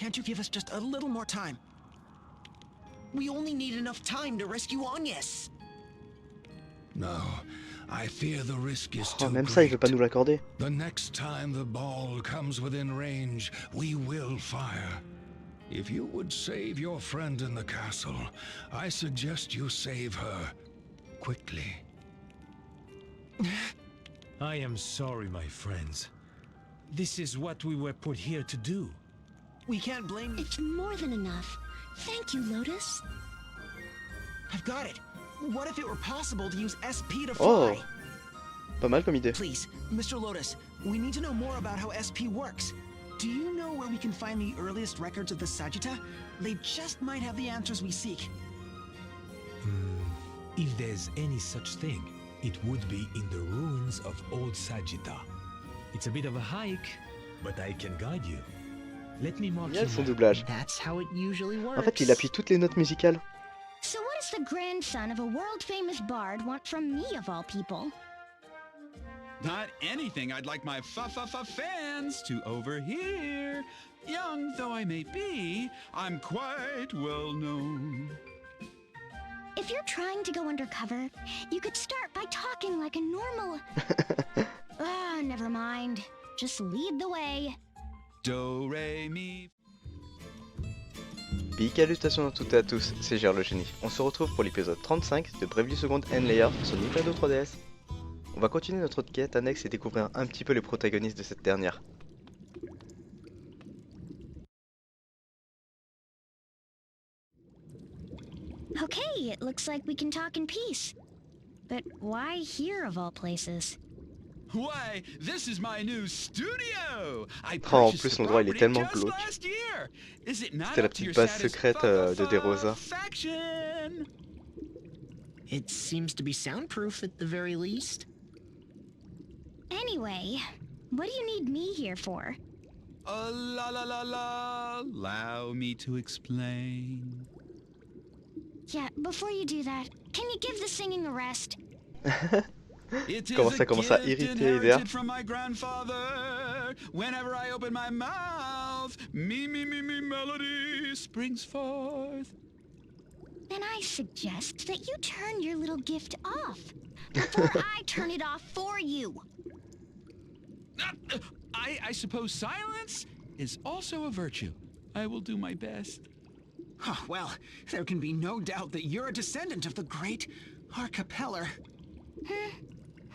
can't you give us just a little more time? We only need enough time to rescue Agnes. No, I fear the risk is Oh, too même ça, il veut pas great. nous l'accorder. The next time the ball comes within range, we will fire. If you would save your friend in the castle, I suggest you save her quickly. I am sorry, my friends. This is what we were put here to do. We can't blame you. It's more than enough. Thank you, Lotus. I've got it. What if it were possible to use SP to Oh, fly? pas mal comme idée. Please, Mr. Lotus, we need to know more about how SP works. Do you know where we can find the earliest records of the Sagitta? They just might have the answers we seek. If there's any such thing, it would be in the ruins of old Sagitta. It's a bit of a hike, but I can guide you. Let me mark Il y a you son out. doublage. That's how it usually works. En fait, il appuie toutes les notes musicales. So what does the grandson of a world-famous bard want from me, of all people? Not anything I'd like my fans to overhear. Young though I may be, I'm quite well known. If you're trying to go undercover, you could start by talking like a normal... never mind. Just lead the way. Do, re, mi. Pikalutation à toutes et à tous, c'est Gère le génie. On se retrouve pour l'épisode 35 de Bravely Second and LIRE sur Nintendo 3DS. On va continuer notre quête annexe et découvrir un petit peu les protagonistes de cette dernière. Okay, it looks like we can talk in peace. But why here of all places? Why, this is my new studio. I Oh, en purchased plus the l'endroit il est property tellement just glauque. last year. Is it not C'était la up to your petite base status secrète de DeRosa. faction? It seems to be soundproof at the very least. Anyway, what do you need me here for? La la la la, allow me to explain. Yeah, before you do that, can you give the singing a rest? It is Comment ça a commence à gift irriter Léa. inherited from my grandfather. Whenever I open my mouth, me melody springs forth. Then I suggest that you turn your little gift off before I turn it off for you. I suppose silence is also a virtue. I will do my best. Well, there can be no doubt that you're a descendant of the great Arcapeller.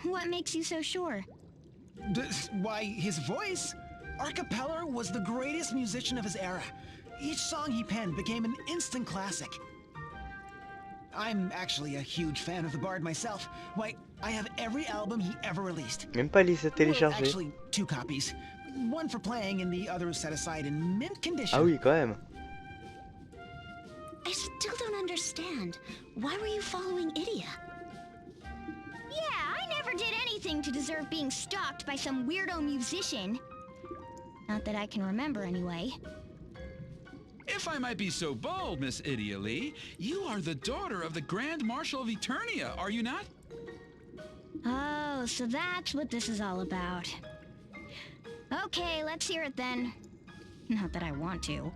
What makes you so sure? Why, his voice? Arcapeller was the greatest musician of his era. Each song he penned became an instant classic. I'm actually a huge fan of the Bard myself. Why, I have every album he ever released. Même pas les Well, télécharger. actually, 2 copies. One for playing and the other set aside in mint condition. Ah oui, quand même. I still don't understand. Why were you following Idia? Yeah, I never did anything to deserve being stalked by some weirdo musician. Not that I can remember anyway. If I might be so bold, Miss Ideally, you are the daughter of the Grand Marshal of Eternia, are you not? Oh, so that's what this is all about. Okay, let's hear it then. Not that I want to.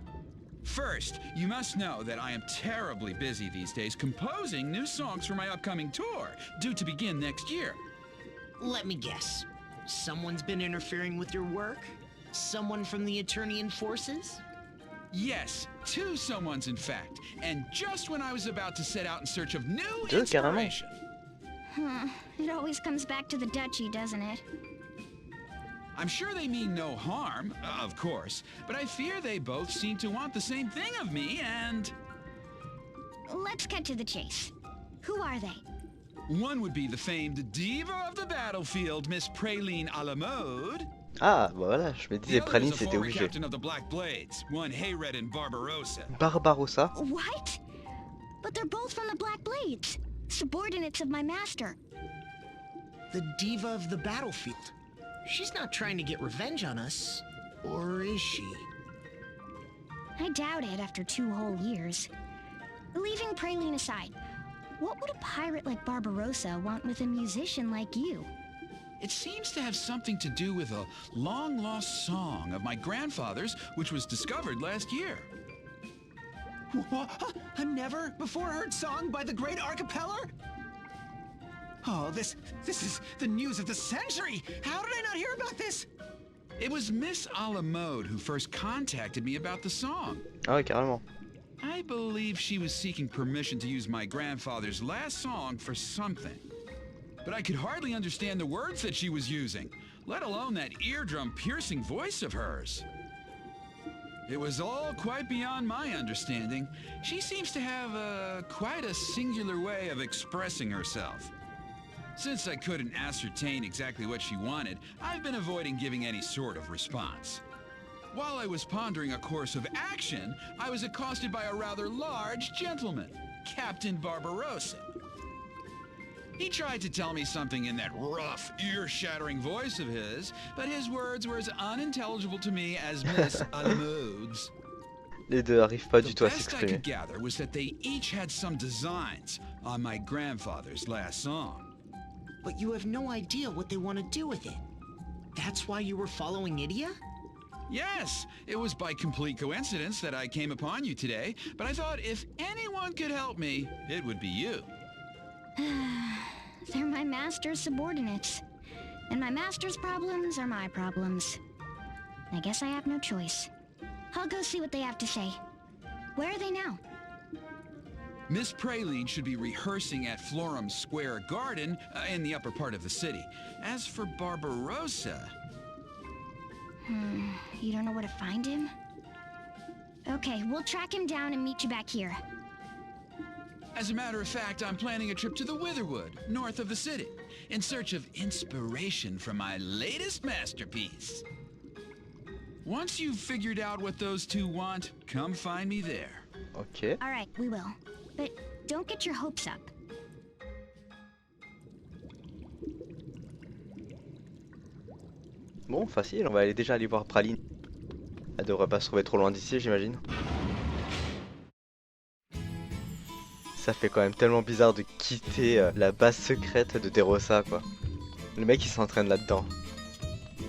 First, you must know that I am terribly busy these days composing new songs for my upcoming tour, due to begin next year. Let me guess. Someone's been interfering with your work? Someone from the Eternian forces? Yes, 2 someones in fact, and just when I was about to set out in search of new 2 carrément. inspiration. It always comes back to the duchy, doesn't it? I'm sure they mean no harm, of course, but I fear they both seem to want the same thing of me, and... Let's cut to the chase. Who are they? One would be the famed diva of the battlefield, Miss Praline à la mode. Ah, bah voilà, je me The disais other Praline is a c'était former obligé. captain of the Black Blades, one Hayreddin Barbarossa. Barbarossa. What? But they're both from the Black Blades, subordinates of my master. The diva of the battlefield. She's not trying to get revenge on us, or is she? I doubt it after 2 whole years. Leaving Praline aside, what would a pirate like Barbarossa want with a musician like you? It seems to have something to do with a long-lost song of my grandfather's, which was discovered last year. What? A never-before-heard song by the great archipeller? Oh, this is the news of the century! How did I not hear about this? It was Miss a la mode who first contacted me about the song. Ah ouais, carrément. I believe she was seeking permission to use my grandfather's last song for something. But I could hardly understand the words that she was using, let alone that eardrum-piercing voice of hers. It was all quite beyond my understanding. She seems to have quite a singular way of expressing herself. Since I couldn't ascertain exactly what she wanted, I've been avoiding giving any sort of response. While I was pondering a course of action, I was accosted by a rather large gentleman, Captain Barbarossa. He tried to tell me something in that rough, ear-shattering voice of his, but his words were as unintelligible to me as Miss a la mode's. Les deux arrivent pas du tout à The best I s'exprimer. could gather was that they each had some designs on my grandfather's last song. But you have no idea what they want to do with it. That's why you were following Idia? Yes, it was by complete coincidence that I came upon you today, but I thought if anyone could help me, it would be you. They're my master's subordinates. And my master's problems are my problems. I guess I have no choice. I'll go see what they have to say. Where are they now? Miss Praline should be rehearsing at Florum Square Garden in the upper part of the city. As for Barbarossa... You don't know where to find him? Okay, we'll track him down and meet you back here. As a matter of fact, I'm planning a trip to the Witherwood, north of the city, in search of inspiration from my latest masterpiece. Once you've figured out what those two want, come find me there. Ok. All right, we will. But don't get your hopes up. Bon, facile, on va déjà aller voir Praline. Elle devrait pas se trouver trop loin d'ici, j'imagine. Ça fait quand même tellement bizarre de quitter la base secrète de Derossa, quoi. Le mec il s'entraîne là-dedans.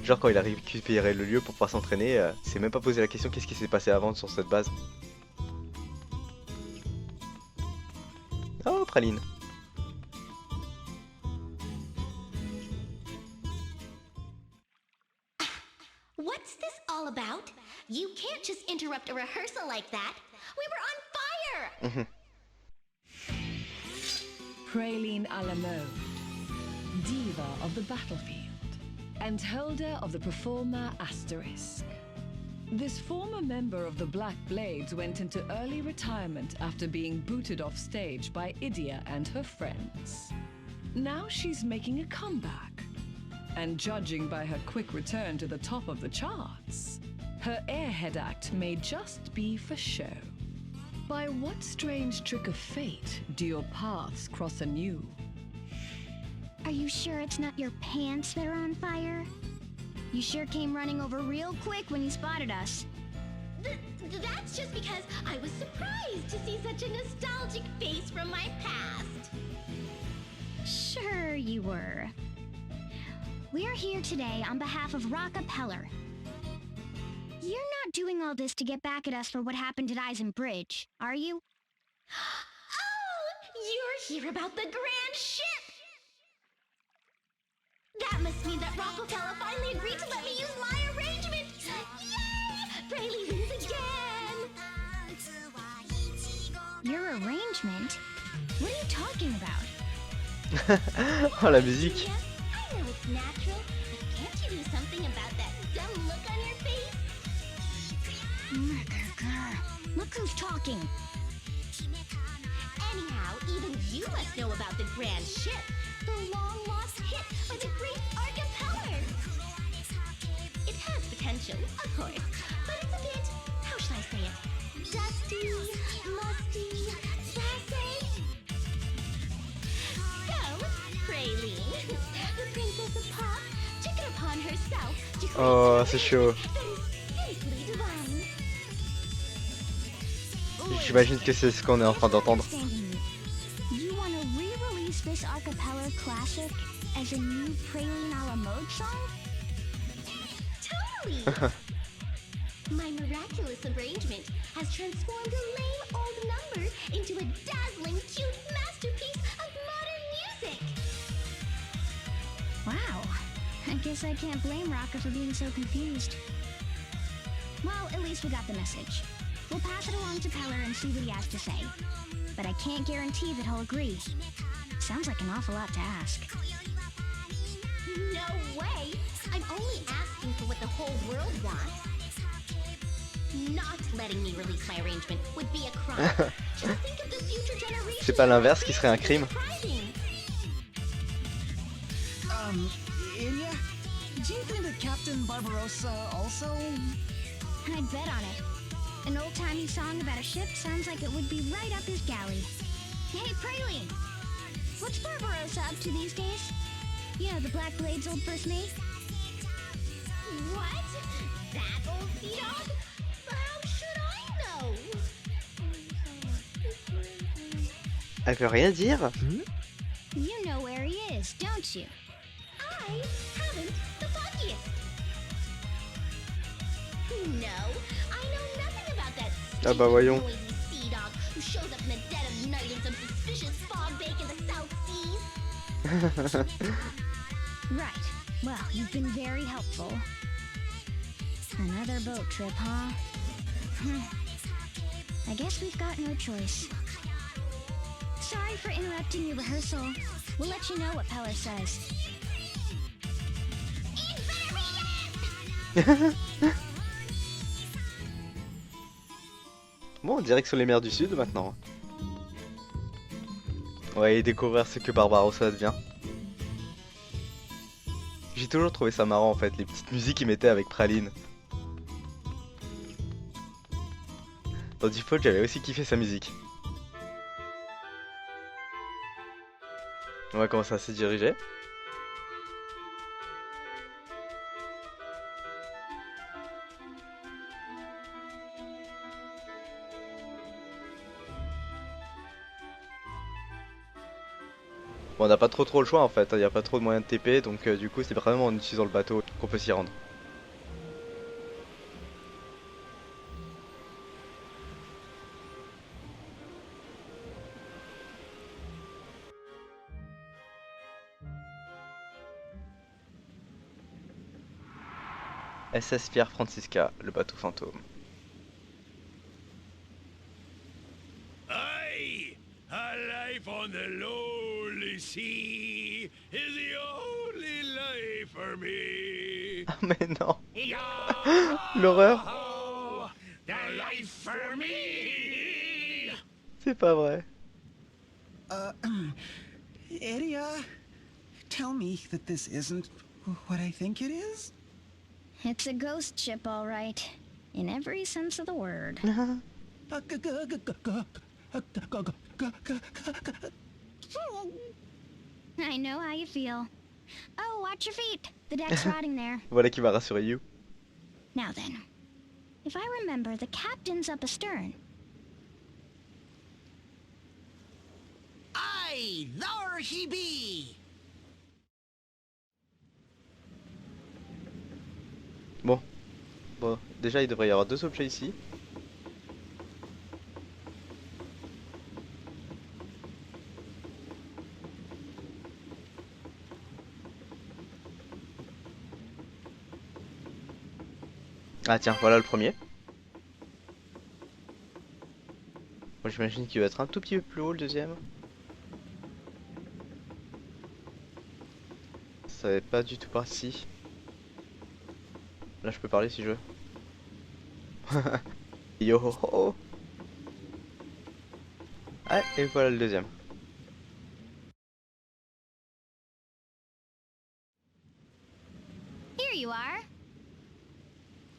Genre quand il a récupéré le lieu pour pouvoir s'entraîner, il s'est même pas posé la question qu'est-ce qui s'est passé avant sur cette base. Oh, Praline. What's this all about? You can't just interrupt a rehearsal like that. We were on fire! Praline a la mode, diva of the battlefield, and holder of the performer asterisk. This former member of the Black Blades went into early retirement after being booted off stage by Idia and her friends. Now she's making a comeback. And judging by her quick return to the top of the charts, her airhead act may just be for show. By what strange trick of fate do your paths cross anew? Are you sure it's not your pants that are on fire? You sure came running over real quick when you spotted us. That's just because I was surprised to see such a nostalgic face from my past. Sure you were. We're here today on behalf of Rockapeller. You're not doing all this to get back at us for what happened at Eisen Bridge, are you? Oh, you're here about the grand ship! That must mean that Rockapeller finally agreed to let me use my arrangement! Yay! Praline wins again! Your arrangement? What are you talking about? Oh, la musique. Yes, I know it's natural, but can't you do something about that dumb look on your face? Look who's talking. Anyhow, even you must know about the grand ship, the long-lost hit by the great archipeller. It has potential, of course, but it's a bit, how should I say it, dusty, musty, blasé. So, Praline, the princess of pop, took it upon herself to create Oh, c'est chaud. that is simply divine. J'imagine que c'est ce qu'on est en train d'entendre. You want to re-release this archipeller classic? as a new praline a la mode song? Totally! My miraculous arrangement has transformed a lame old number into a dazzling, cute masterpiece of modern music! Wow. I guess I can't blame Rocka for being so confused. Well, at least we got the message. We'll pass it along to Peller and see what he has to say. But I can't guarantee that he'll agree. Sounds like an awful lot to ask. No way! I'm only asking for what the whole world wants. Not letting me release my arrangement would be a crime. Just think of the future generations. C'est pas l'inverse qui serait un crime. Inya, do you think that Captain Barbarossa also... I'd bet on it. An old-timey song about a ship sounds like it would be right up his galley. Hey, Praline! What's Barbarossa up to these days? You know, the Black Blade's old first mate? What? That old sea-dog? How should I know? Elle veut rien dire. You know where he is, don't you? I haven't the foggiest. No, I know nothing about that Ah bah voyons. noisy sea-dog who shows up in the dead of night in some suspicious fog bake in the South Seas. Right. Well, you've been very helpful. Another boat trip, huh? I guess we've got no choice. Sorry for interrupting your rehearsal. We'll let you know what Peller says. Bon, on dirait que sont les mers du Sud maintenant. Ouais, et découvrir ce que Barbarossa devient. J'ai toujours trouvé ça marrant en fait, les petites musiques qu'ils mettaient avec Praline. Dans Default, j'avais aussi kiffé sa musique. On va commencer à se diriger. Bon, on n'a pas trop le choix en fait, il n'y a pas trop de moyens de TP, donc du coup c'est vraiment en utilisant le bateau qu'on peut s'y rendre. SS Fier Francisca, le bateau fantôme. Aye, a life on the lonely sea is the only life for me. Ah mais non. L'horreur. The life for me. C'est pas vrai. Idia, tell me that this isn't what I think it is? It's a ghost ship, all right. In every sense of the word. I know how you feel. Oh, watch your feet. The deck's rotting there. Voilà qui va rassurer You. Now then, if I remember, the captain's up astern. Aye, there he be! Bon, déjà il devrait y avoir deux objets ici. Ah tiens, voilà le premier. Bon, j'imagine qu'il va être un tout petit peu plus haut le deuxième. Ça va être pas du tout par ici. Là je peux parler si je veux. Yo ho ho. Ah, et voilà le deuxième. Here you are.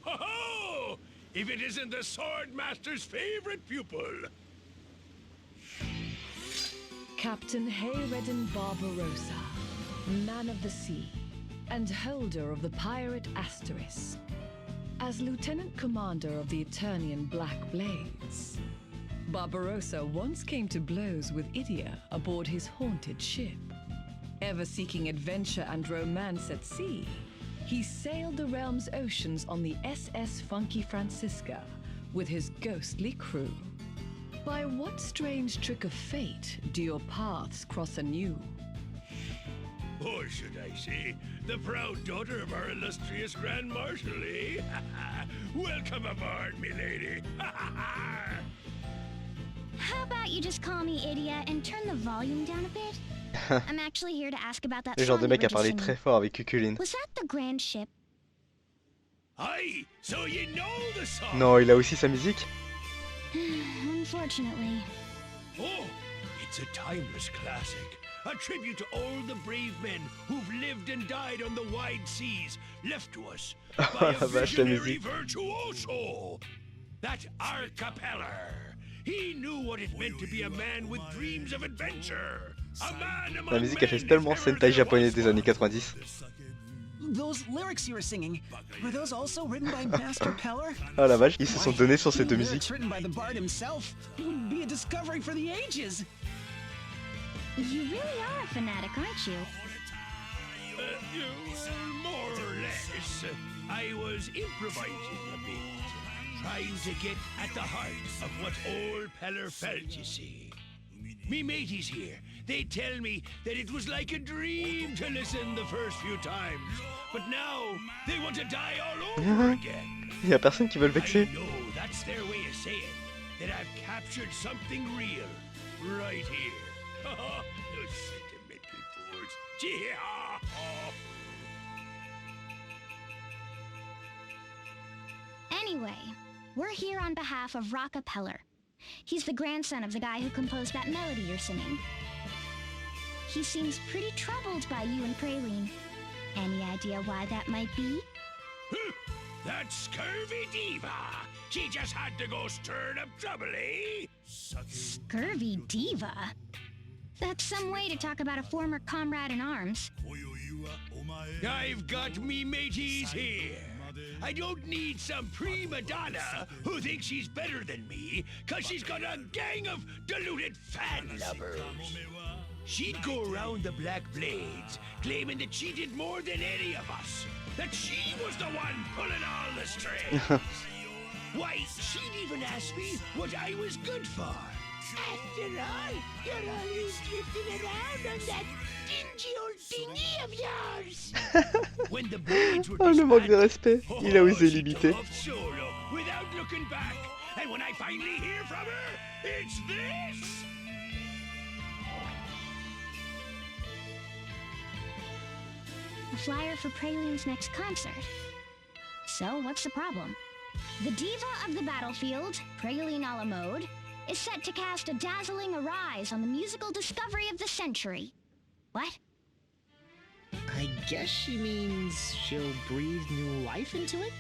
Ho ho! If it isn't the Sword Master's favorite pupil. Captain Hayreddin Barbarossa, man of the sea, and holder of the pirate Asterisk. As Lieutenant Commander of the Eternian Black Blades, Barbarossa once came to blows with Idia aboard his haunted ship. Ever seeking adventure and romance at sea, he sailed the realm's oceans on the SS Funky Francisca with his ghostly crew. By what strange trick of fate do your paths cross anew? Or should I say, the proud daughter of our illustrious Grand Marshal, eh? Welcome aboard, milady! How about you just call me Idia and turn the volume down a bit? I'm actually here to ask about that Le genre song de you mec were à parler just très singing. fort avec Cuculine. Was that the grand ship? Aye, so you know the song! Non, il a aussi sa musique. Unfortunately. Oh, it's a timeless classic. A tribute to all the brave men who've lived and died on the wide seas, left to us by a La vache, la visionary musique. virtuoso. That arcapeller. He knew what it meant to be a man with dreams of adventure. A man among La musique a fait men tellement if ever Sentai there japonais was des années 90. Those lyrics you were singing, were those also written by Master Peller? Ah la vache, ils se sont donnés sur ces deux Lyrics musiques. written by the bard himself would be a discovery for the ages. You really are a fanatic, aren't you? More or less. I was improvising a bit, trying to get at the heart of what old Peller felt, you see. Me mateys here, they tell me that it was like a dream to listen the first few times, but now they want to die all over again. Y a personne qui veut le vexer. I know that's their way of saying that I've captured something real right here. Those sentimental fools. Gee-haw. Anyway, we're here on behalf of Rocka Peller. He's the grandson of the guy who composed that melody you're singing. He seems pretty troubled by you and Praline. Any idea why that might be? That scurvy diva. She just had to go stirring up trouble, eh? Scurvy diva? That's some way to talk about a former comrade in arms. I've got me mateys here. I don't need some prima donna who thinks she's better than me, cause she's got a gang of deluded fan lovers. She'd go around the Black Blades, claiming that she did more than any of us, that she was the one pulling all the strings. Why, she'd even ask me what I was good for. After all, you're always drifting around on that dingy old dinghy of yours. When the Blades were Oh le manque de disbanded, respect. Il a osé she l'imiter. took off solo without looking back. And when I finally hear from her, it's this. A flyer for Praline's next concert. So, what's the problem? The diva of the battlefield, Praline a la mode, is set to cast a dazzling arise on the musical discovery of the century. What? I guess she means she'll breathe new life into it?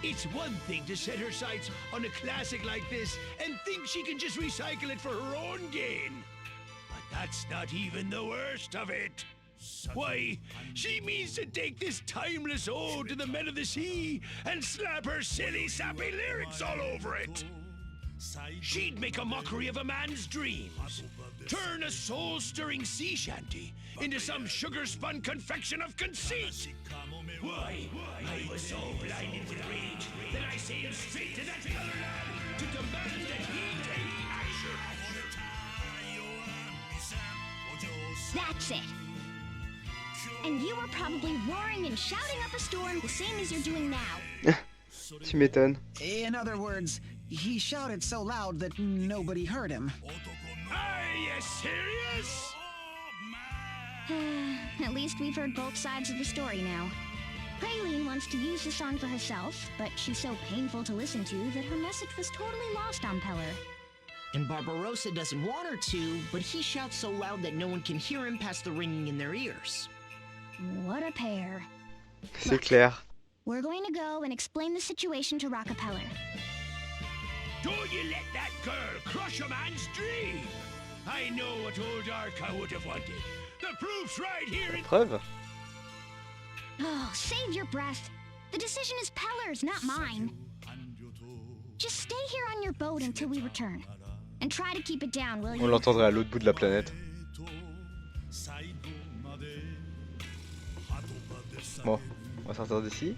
It's one thing to set her sights on a classic like this and think she can just recycle it for her own gain. But that's not even the worst of it. Why, she means to take this timeless ode to the men of the sea and slap her silly, sappy lyrics all over it. She'd make a mockery of a man's dreams, turn a soul-stirring sea shanty into some sugar-spun confection of conceit. Why, I was so blinded with rage that I sailed straight to that fellow lad to demand that he take action. That's it. And you were probably roaring and shouting up a storm the same as you're doing now. Tu m'étonnes. In other words, he shouted so loud that nobody heard him. Are you serious? At least we've heard both sides of the story now. Praline wants to use the song for herself, but she's so painful to listen to that her message was totally lost on Peller. And Barbarossa doesn't want her to, but he shouts so loud that no one can hear him past the ringing in their ears. What a pair. C'est clair. We're going to go and explain the situation to Rocka Peller. Don't you let that girl crush a man's dream! I know what old Arca would have wanted. The proof's right here in... Preuve? Oh, save your breath. The decision is Peller's, not mine. Just stay here on your boat until we return. And try to keep it down, will On you? l'entendrait à l'autre bout de la planète. Bon, on va sortir d'ici.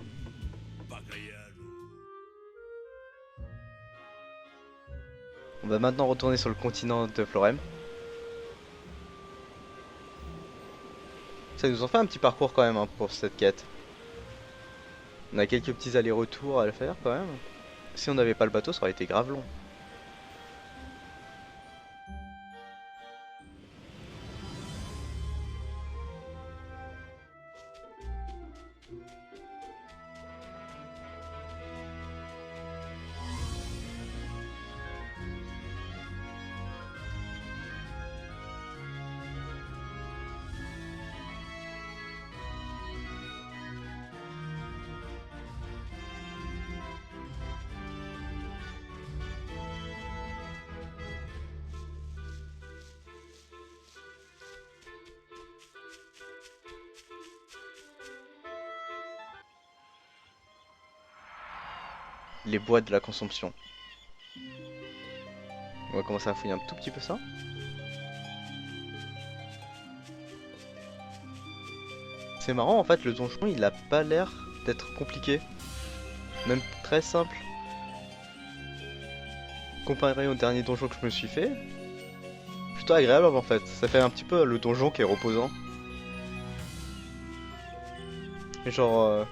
On va maintenant retourner sur le continent de Florem. Ça nous en fait un petit parcours quand même hein, pour cette quête. On a quelques petits allers-retours à le faire quand même. Si on n'avait pas le bateau, ça aurait été grave long. Les boîtes de la consommation. On va commencer à fouiller un tout petit peu ça. C'est marrant en fait, le donjon il a pas l'air d'être compliqué. Même très simple. Comparé au dernier donjon que je me suis fait. Plutôt agréable en fait. Ça fait un petit peu le donjon qui est reposant. Genre...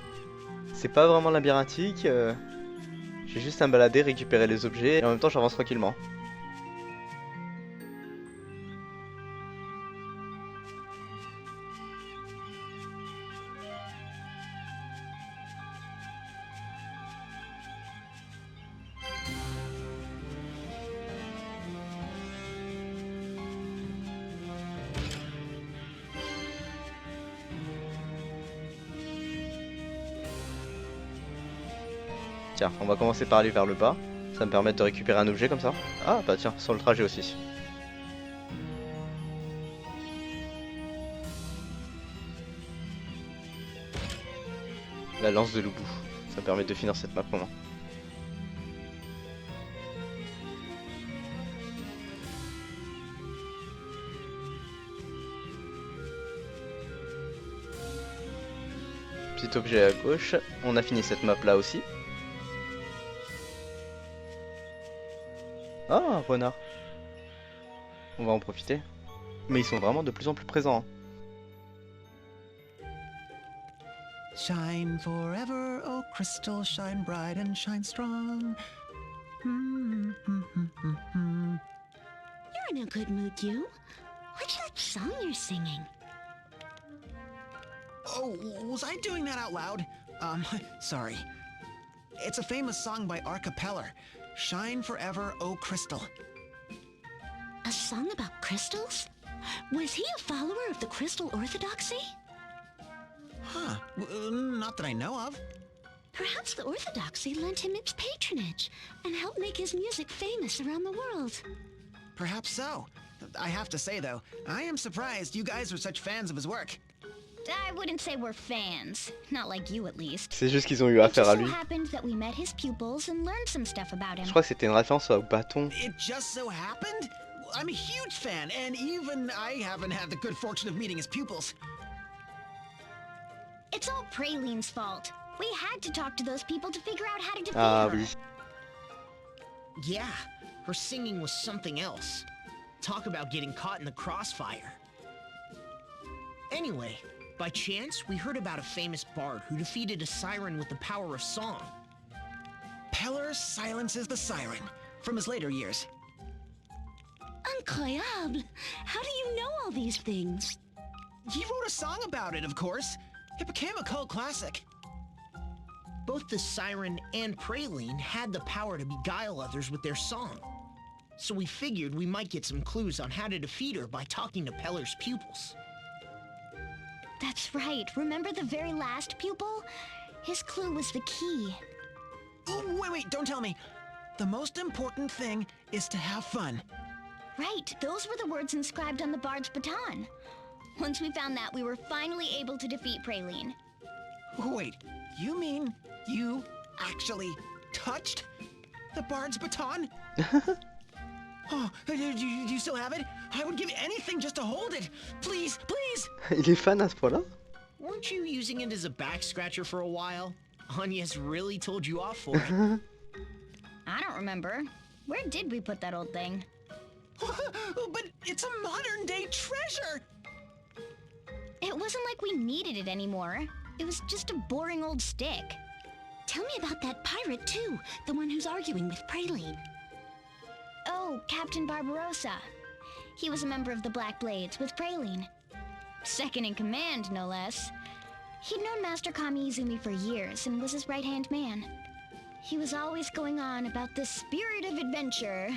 c'est pas vraiment labyrinthique. J'ai juste à me balader, récupérer les objets, et en même temps j'avance tranquillement. Tiens, on va commencer par aller vers le bas. Ça me permet de récupérer un objet comme ça. Ah bah tiens, sur le trajet aussi. La lance de l'Ubu. Ça me permet de finir cette map moment. Petit objet à gauche. On a fini cette map là aussi. Ah, un renard. On va en profiter. Mais ils sont vraiment de plus en plus présents. Shine forever, oh crystal, shine bright and shine strong. You're in a good mood, you. What's that song you're singing? Oh, was I doing that out loud? Sorry. It's a famous song by Archipelago. Shine forever, oh crystal. A song about crystals? Was he a follower of the crystal orthodoxy? Huh. Not that I know of. Perhaps the orthodoxy lent him its patronage and helped make his music famous around the world. Perhaps so. I have to say, though, I am surprised you guys are such fans of his work. I wouldn't say we're fans. Not like you, at least. C'est juste qu'ils ont eu affaire à lui. It just so happened that we met his pupils and learned some stuff about him. Je crois que c'était une référence au bâton. It just so happened? I'm a huge fan, and even I haven't had the good fortune of meeting his pupils. It's all Praline's fault. We had to talk to those people to figure out how to defeat Ah her. oui. Yeah, her singing was something else. Talk about getting caught in the crossfire. Anyway, by chance, we heard about a famous bard who defeated a siren with the power of song. Peller silences the siren, from his later years. Incroyable! How do you know all these things? He wrote a song about it, of course. It became a cult classic. Both the siren and Praline had the power to beguile others with their song. So we figured we might get some clues on how to defeat her by talking to Peller's pupils. That's right. Remember the very last pupil? His clue was the key. Oh, wait, don't tell me. The most important thing is to have fun. Right, those were the words inscribed on the bard's baton. Once we found that, we were finally able to defeat Praline. Wait, you mean you actually touched the bard's baton? Oh, do you still have it? I would give anything just to hold it. Please, please. Il est fan à ce point-là? weren't you using it as a back scratcher for a while? Anya's really told you off for it. I don't remember. Where did we put that old thing? But it's a modern-day treasure! It wasn't like we needed it anymore. It was just a boring old stick. Tell me about that pirate, too. The one who's arguing with Praline. Oh, Captain Barbarossa. He was a member of the Black Blades with Praline. Second in command, no less. He'd known Master Kami Izumi for years and was his right-hand man. He was always going on about the spirit of adventure.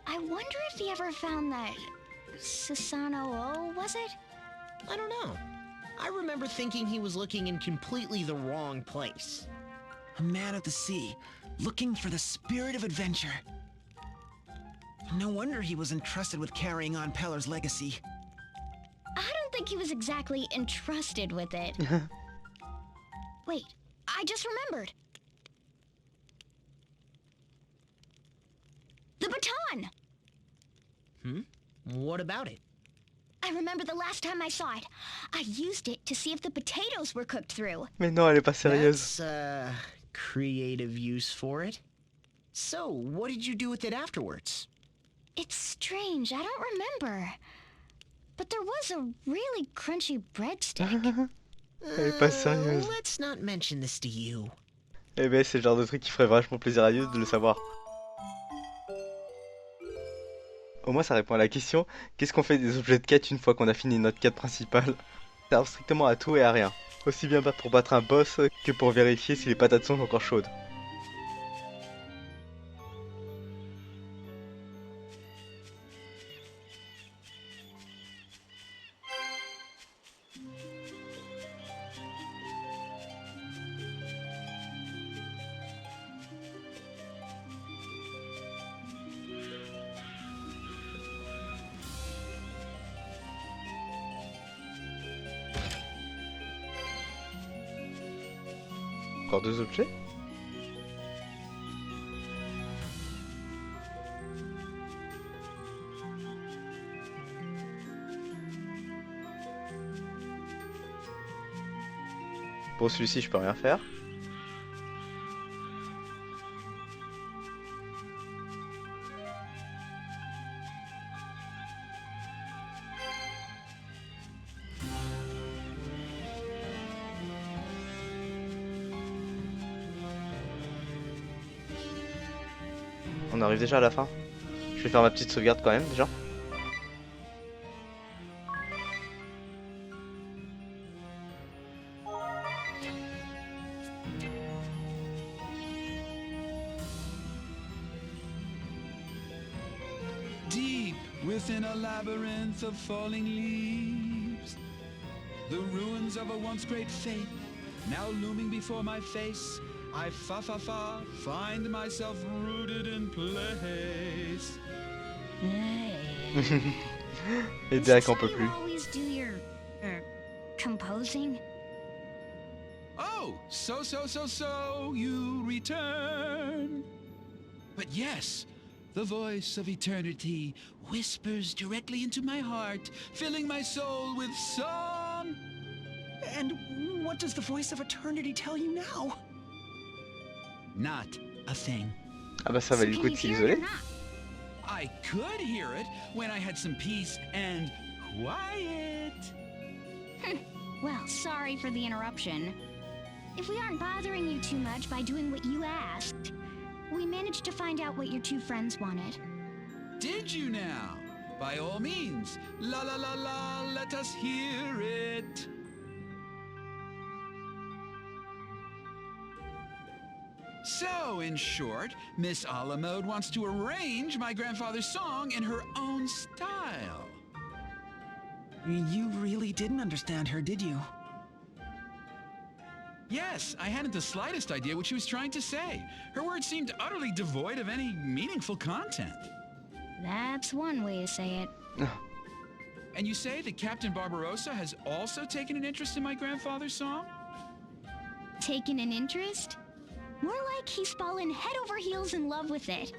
I wonder if he ever found that... Susanoo, was it? I don't know. I remember thinking he was looking in completely the wrong place. A man of the sea, looking for the spirit of adventure. No wonder he was entrusted with carrying on Pellar's legacy. I don't think he was exactly entrusted with it. Wait, I just remembered. The baton! What about it? I remember the last time I saw it. I used it to see if the potatoes were cooked through. Mais non, elle est pas sérieuse. That's creative use for it. So, what did you do with it afterwards? It's strange, I don't remember. But there was a really crunchy breadstick. Elle est pas sérieuse. Let's not mention this to you. Eh ben, c'est le genre de truc qui ferait vachement plaisir à You de le savoir. Au moins ça répond à la question, qu'est-ce qu'on fait des objets de quête une fois qu'on a fini notre quête principale? Ça servent strictement à tout et à rien. Aussi bien pour battre un boss que pour vérifier si les patates sont encore chaudes. Encore deux objets? Pour celui-ci, je peux rien faire. On arrive déjà à la fin. Je vais faire ma petite sauvegarde quand même déjà. Deep within a labyrinth of falling leaves, the ruins of a once great faith now looming before my face. I find myself rooted in place. Et Derek on peut plus. Always do your composing. Oh, so you return. But yes, the voice of eternity whispers directly into my heart, filling my soul with song. And what does the voice of eternity tell you now? Not a thing. Ah bah ça va du coup de s'isoler. I could hear it when I had some peace and quiet. Well, sorry for the interruption. If we aren't bothering you too much by doing what you asked, we managed to find out what your two friends wanted. Did you now? By all means, la la la la, let us hear it. So, in short, Miss Alamode wants to arrange my grandfather's song in her own style. You really didn't understand her, did you? Yes, I hadn't the slightest idea what she was trying to say. Her words seemed utterly devoid of any meaningful content. That's one way to say it. And you say that Captain Barbarossa has also taken an interest in my grandfather's song? Taken an interest? More like he's fallen head over heels in love with it.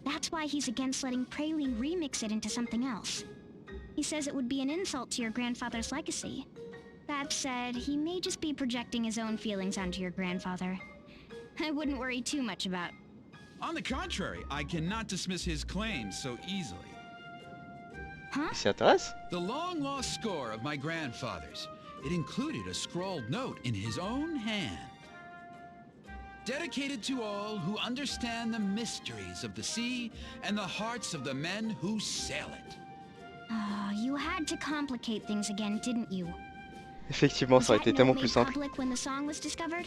That's why he's against letting Praline remix it into something else. He says it would be an insult to your grandfather's legacy. That said, he may just be projecting his own feelings onto your grandfather. I wouldn't worry too much about. On the contrary, I cannot dismiss his claims so easily. Huh? Il s'y intéresse? The long-lost score of my grandfather's. It included a scrawled note in his own hand. Dedicated to all who understand the mysteries of the sea and the hearts of the men who sail it. Oh, you had to complicate things again, didn't you? Effectivement, ça aurait été tellement plus simple. Public when the song was discovered?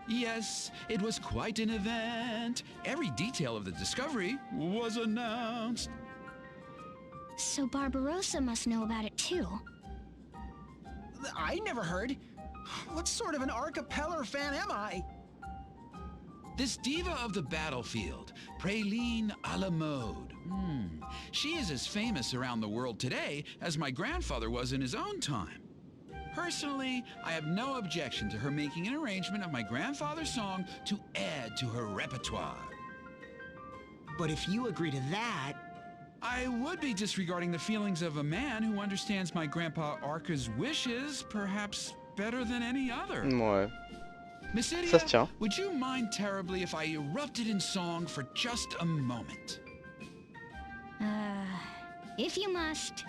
Yes, it was quite an event. Every detail of the discovery was announced. So Barbarossa must know about it too. I never heard. What sort of an archipelago fan am I? This diva of the battlefield, praline à la mode. She is as famous around the world today as my grandfather was in his own time. Personally, I have no objection to her making an arrangement of my grandfather's song to add to her repertoire. But if you agree to that... I would be disregarding the feelings of a man who understands my grandpa Arca's wishes perhaps better than any other. Ouais. Miss Ça se Idia, tient. would you mind terribly if I erupted in song for just a moment? If you must.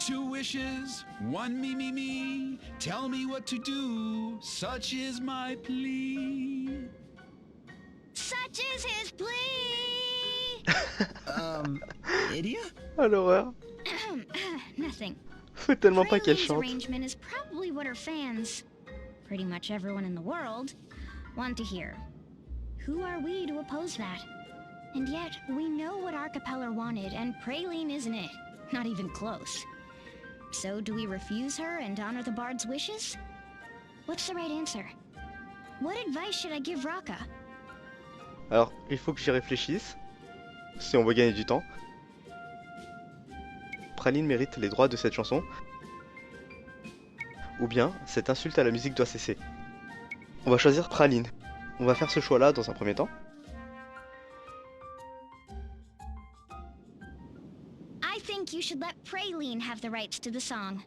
2 wishes, 1 me. Tell me what to do, such is my plea. Such is his plea! Idia? Oh l'horreur. Nothing. Faut tellement pas qu'elle Pralines chante. arrangement is probably what her fans, pretty much everyone in the world, want to hear. Who are we to oppose that? And yet, we know what Archipelago wanted, and Praline isn't it. Not even close. So do we refuse her and honor the bard's wishes? What's the right answer? What advice should I give Raka? Alors, il faut que j'y réfléchisse. Si on veut gagner du temps. Praline mérite les droits de cette chanson. Ou bien, cette insulte à la musique doit cesser. On va choisir Praline. On va faire ce choix-là dans un premier temps. I think you should let Praline have the rights to the song.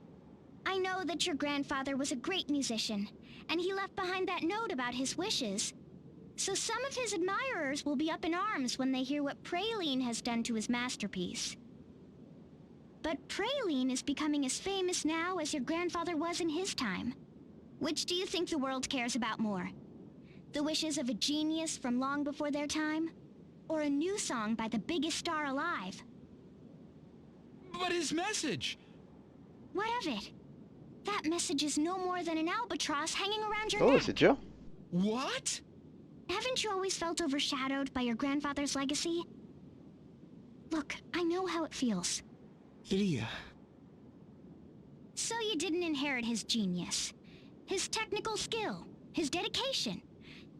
I know that your grandfather was a great musician, and he left behind that note about his wishes. So some of his admirers will be up in arms when they hear what Praline has done to his masterpiece. But Praline is becoming as famous now as your grandfather was in his time. Which do you think the world cares about more? The wishes of a genius from long before their time? Or a new song by the biggest star alive? But his message! What of it? That message is no more than an albatross hanging around your Oh, neck. c'est dur. What? Haven't you always felt overshadowed by your grandfather's legacy? Look, I know how it feels. Idia... So you didn't inherit his genius, his technical skill, his dedication,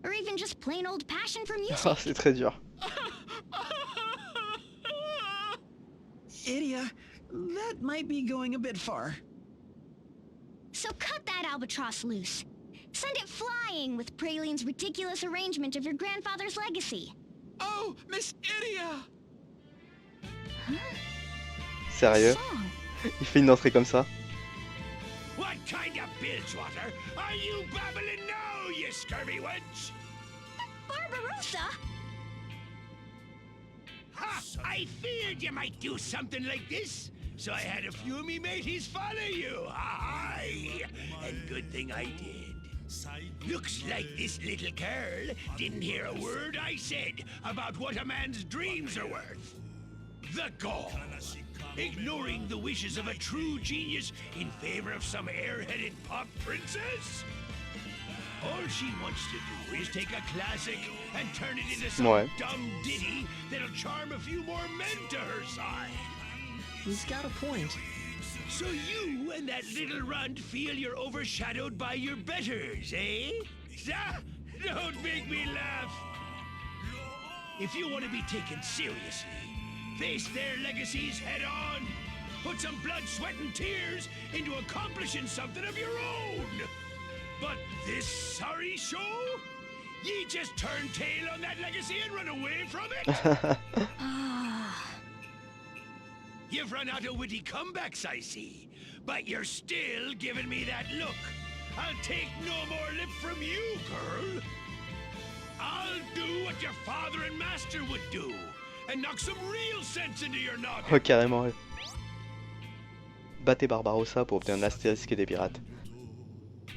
or even just plain old passion for music. Ah, c'est très dur. Idia, that might be going a bit far. So cut that albatross loose. Send it flying with Praline's ridiculous arrangement of your grandfather's legacy. Oh, Miss Idia! Sérieux? Song. Il fait une entrée comme ça? What kind of bilgewater are you babbling now, you scurvy wench? Barbarossa? Ha! I feared you might do something like this, so I had a few of me mateys follow you. Aye, and good thing I did. Looks like this little girl didn't hear a word I said about what a man's dreams are worth. The gall! Ignoring the wishes of a true genius in favor of some airheaded pop princess? All she wants to do is take a classic and turn it into some Ouais. dumb ditty that'll charm a few more men to her side. He's got a point. So you and that little runt feel you're overshadowed by your betters, eh? Ah, don't make me laugh. If you want to be taken seriously, face their legacies head on. Put some blood, sweat, and tears into accomplishing something of your own. But this sorry show? Ye just turn tail on that legacy and run away from it? You've run out of witty comebacks, I see. But you're still giving me that look. I'll take no more lip from you, girl. I'll do what your father and master would do. And knock some real sense into your noggin. Oh, carrément. Battez Barbarossa pour obtenir l'astérisque des pirates.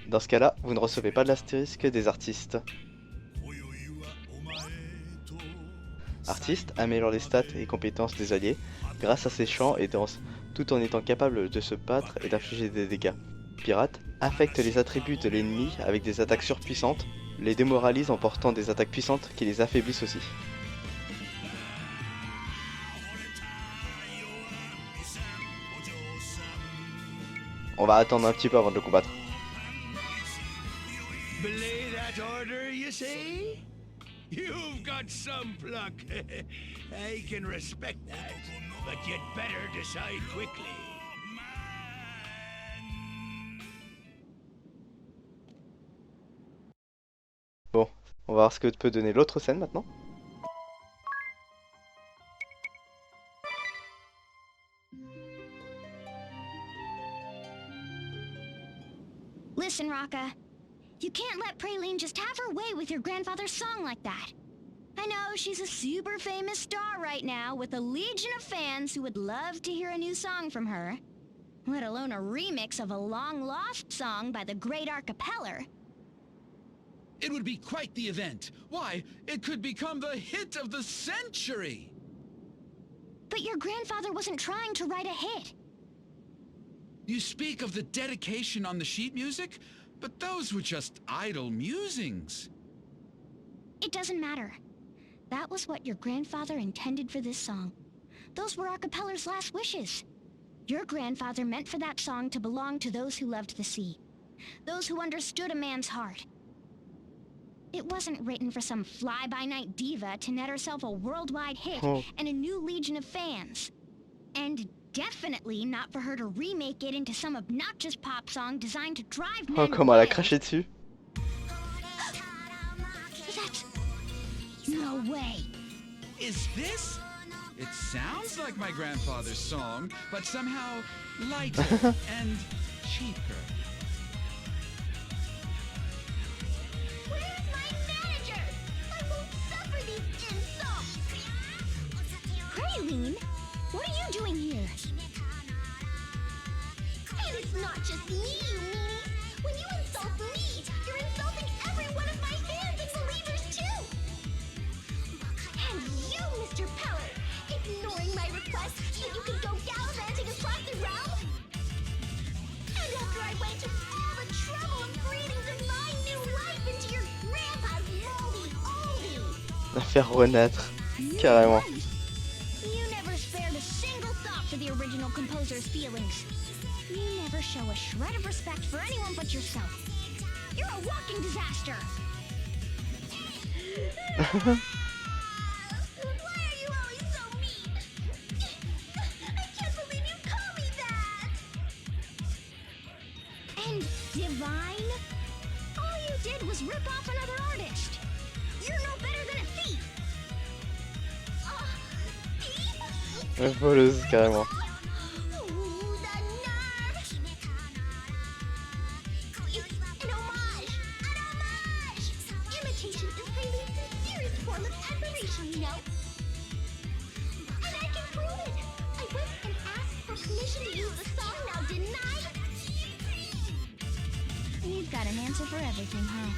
Dans ce cas-là, vous ne recevez pas de l'astérisque des artistes. Artiste améliore les stats et compétences des alliés grâce à ses chants et danses, tout en étant capable de se battre et d'infliger des dégâts. Pirate affecte les attributs de l'ennemi avec des attaques surpuissantes, les démoralise en portant des attaques puissantes qui les affaiblissent aussi. On va attendre un petit peu avant de le combattre. Belay that order, you say? You've got some pluck. I can respect that, but you'd better decide quickly. Bon, on va voir ce que peut donner l'autre scène maintenant. Listen, Rocka. You can't let Praline just have her way with your grandfather's song like that. I know she's a super famous star right now with a legion of fans who would love to hear a new song from her, let alone a remix of a long-lost song by the great archipeller. It would be quite the event. Why, it could become the hit of the century! But your grandfather wasn't trying to write a hit. You speak of the dedication on the sheet music, but those were just idle musings. It doesn't matter. That was what your grandfather intended for this song. Those were Archipeller's last wishes. Your grandfather meant for that song to belong to those who loved the sea, those who understood a man's heart. It wasn't written for some fly-by-night diva to net herself a worldwide hit and a new legion of fans. And definitely not for her to remake it into some obnoxious pop song designed to drive men Oh, comment elle a wild. craché dessus. That's... no way. Is this? It sounds like my grandfather's song, but somehow lighter and cheaper. Where's my manager? I won't suffer these insults! Praline, what are you doing here? And it's not just me, you meanies! When you insult me, you're insulting every one of my fans and believers too! And you, Mr. Peller, ignoring my request so you could go gallivanting across the realm? And after I went to all the trouble of breathing divine new life into your grandpa's moldy oldie! La faire renaître, carrément. You never spared a single thought for the original composer's feelings. You never show a shred of respect for anyone but yourself. You're a walking disaster. Why are you always so mean? I can't believe you call me that! And divine? All you did was rip off another artist. You're no better than a thief. Thief? Voleuse, carrément. Ooh, the nerve! It's an homage! An homage! Imitation is Prailine's sincerest form of admiration, you know? And I can prove it! I went and asked for permission to use the song, now didn't I? You've got an answer for everything, huh?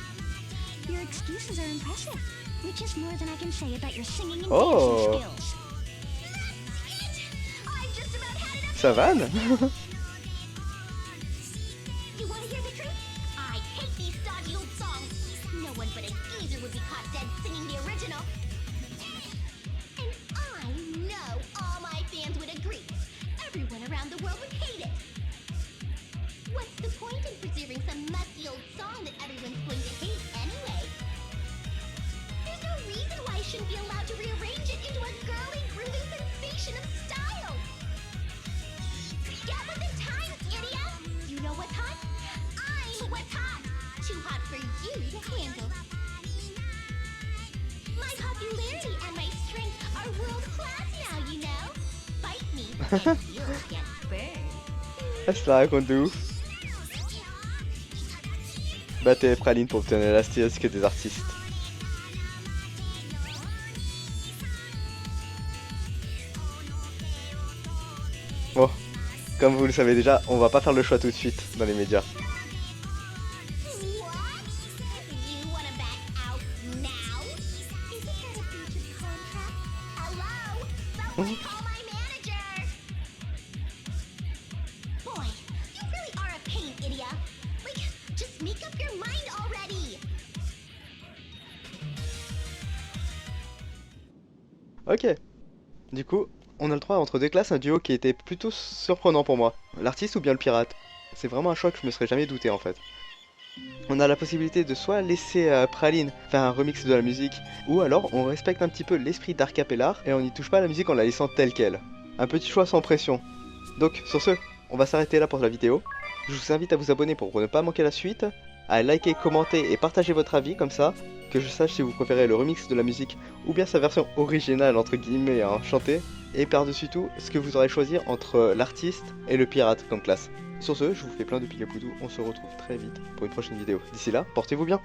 Your excuses are impressive, which is more than I can say about your singing and dancing skills. I've just about had enough. Ça vanne. You want to hear the truth? I hate these stodgy old songs. No one but a geezer would be caught dead singing the original. And I know all my fans would agree. Everyone around the world would hate it. What's the point in preserving some musty old song that everyone's going to hate anyway? There's no reason why I shouldn't be allowed to rearrange it into a girly, grooving sensation of style. Get with it! Elle se la raconte de ouf. Battez les pralines pour obtenir la stylistique des artistes. Bon, comme vous le savez déjà, on va pas faire le choix tout de suite dans les médias. Ok. Du coup, on a le droit entre deux classes, un duo qui était plutôt surprenant pour moi. L'artiste ou bien le pirate. C'est vraiment un choix que je me serais jamais douté en fait. On a la possibilité de soit laisser Praline faire un remix de la musique, ou alors on respecte un petit peu l'esprit d'Arcapellar et on n'y touche pas à la musique en la laissant telle qu'elle. Un petit choix sans pression. Donc sur ce, on va s'arrêter là pour la vidéo. Je vous invite à vous abonner pour ne pas manquer la suite, à liker, commenter et partager votre avis comme ça, que je sache si vous préférez le remix de la musique ou bien sa version originale entre guillemets chantée, et par-dessus tout, ce que vous aurez choisi entre l'artiste et le pirate comme classe. Sur ce, je vous fais plein de piles poudou, on se retrouve très vite pour une prochaine vidéo. D'ici là, portez-vous bien.